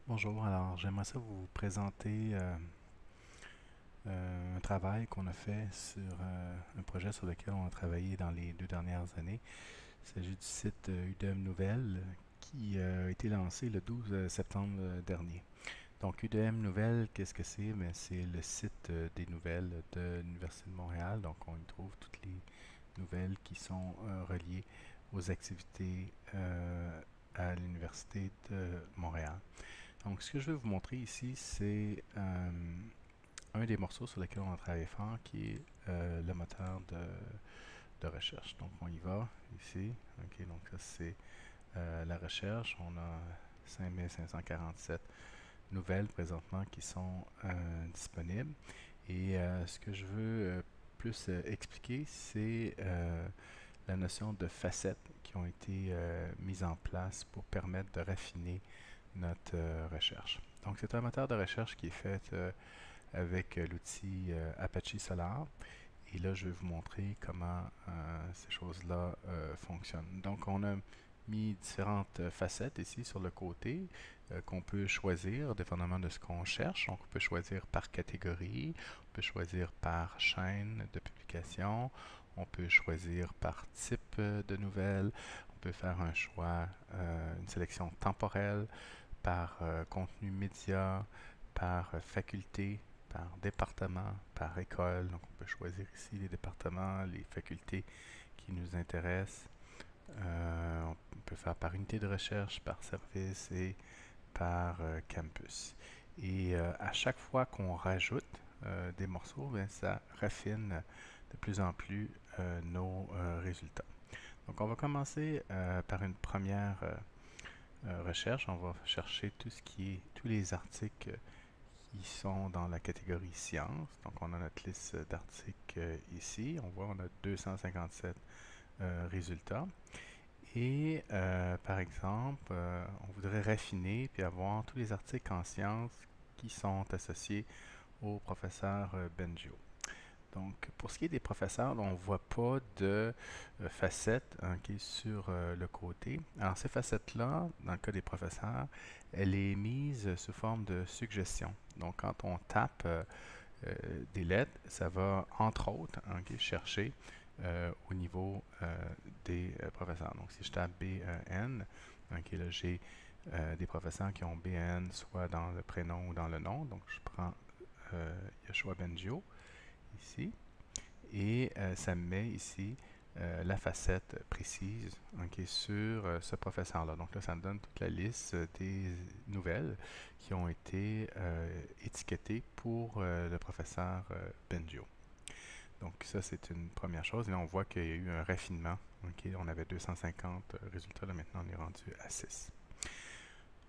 Bonjour, alors j'aimerais ça vous présenter un travail qu'on a fait sur un projet sur lequel on a travaillé dans les 2 dernières années. Il s'agit du site UDM Nouvelles qui a été lancé le 12 septembre dernier. Donc UDM Nouvelles, qu'est-ce que c'est? Ben, c'est le site des nouvelles de l'Université de Montréal. Donc on y trouve toutes les nouvelles qui sont reliées aux activités à l'Université de Montréal. Donc, ce que je vais vous montrer ici, c'est un des morceaux sur lesquels on a travaillé fort, qui est le moteur de recherche. Donc, on y va ici. OK, donc ça, c'est la recherche. On a 5547 nouvelles présentement qui sont disponibles. Et ce que je veux plus expliquer, c'est la notion de facettes qui ont été mises en place pour permettre de raffiner notre recherche. Donc, c'est un moteur de recherche qui est fait avec l'outil Apache Solar. Et là, je vais vous montrer comment ces choses-là fonctionnent. Donc, on a mis différentes facettes ici sur le côté qu'on peut choisir dépendamment de ce qu'on cherche. Donc, on peut choisir par catégorie, on peut choisir par chaîne de publication, on peut choisir par type de nouvelles, on peut faire un choix, une sélection temporelle, par contenu média, par faculté, par département, par école. Donc on peut choisir ici les départements, les facultés qui nous intéressent. On peut faire par unité de recherche, par service et par campus. Et à chaque fois qu'on rajoute des morceaux, bien, ça raffine de plus en plus nos résultats. Donc on va commencer par une première recherche. On va chercher tout ce qui est tous les articles qui sont dans la catégorie sciences. Donc on a notre liste d'articles ici. On voit on a 257 résultats. Et par exemple, on voudrait raffiner puis avoir tous les articles en sciences qui sont associés au professeur Benjo. Donc, pour ce qui est des professeurs, on ne voit pas de facettes ok, sur le côté. Alors, ces facettes-là, dans le cas des professeurs, elle est mise sous forme de suggestion. Donc, quand on tape des lettres, ça va, entre autres, ok, chercher au niveau des professeurs. Donc, si je tape BN, ok, là, j'ai des professeurs qui ont BN soit dans le prénom ou dans le nom. Donc, je prends Yoshua Bengio ici. Et ça me met ici la facette précise ok, sur ce professeur-là. Donc là, ça me donne toute la liste des nouvelles qui ont été étiquetées pour le professeur Benjo. Donc ça, c'est une première chose. Et là, on voit qu'il y a eu un raffinement. Ok, on avait 250 résultats, là maintenant on est rendu à 6.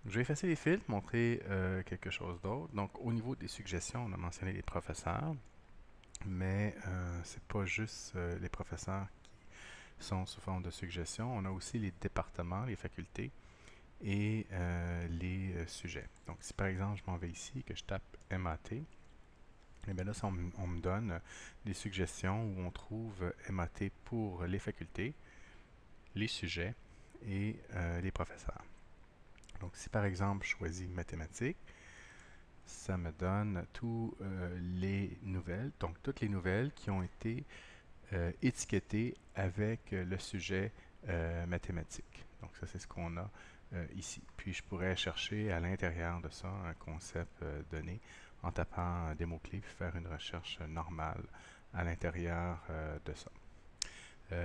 Je vais effacer les filtres, montrer quelque chose d'autre. Donc au niveau des suggestions, on a mentionné les professeurs. Mais c'est pas juste les professeurs qui sont sous forme de suggestions. On a aussi les départements, les facultés et les sujets. Donc, si par exemple je m'en vais ici et que je tape MAT, et bien là, on me donne des suggestions où on trouve MAT pour les facultés, les sujets et les professeurs. Donc, si par exemple je choisis mathématiques, ça me donne tous les nouvelles, donc toutes les nouvelles qui ont été étiqueté avec le sujet mathématique. Donc ça, c'est ce qu'on a ici. Puis je pourrais chercher à l'intérieur de ça un concept donné en tapant des mots-clés puis faire une recherche normale à l'intérieur de ça.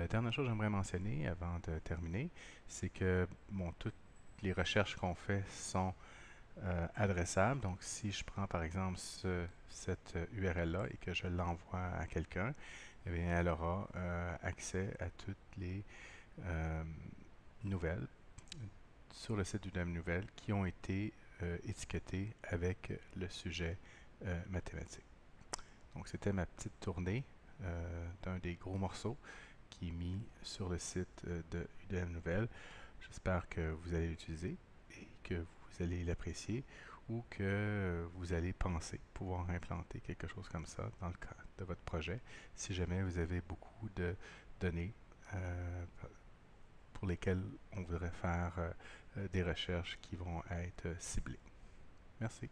Dernière chose que j'aimerais mentionner avant de terminer, c'est que bon, toutes les recherches qu'on fait sont adressables. Donc, si je prends par exemple cette URL-là et que je l'envoie à quelqu'un, eh bien, elle aura accès à toutes les euh, nouvelles sur le site du DEM Nouvelles qui ont été étiquetées avec le sujet mathématique. Donc, c'était ma petite tournée d'un des gros morceaux qui est mis sur le site de UDM Nouvelles. J'espère que vous allez l'utiliser et que vous allez l'apprécier ou que vous allez penser pouvoir implanter quelque chose comme ça dans le cadre de votre projet si jamais vous avez beaucoup de données pour lesquelles on voudrait faire des recherches qui vont être ciblées. Merci.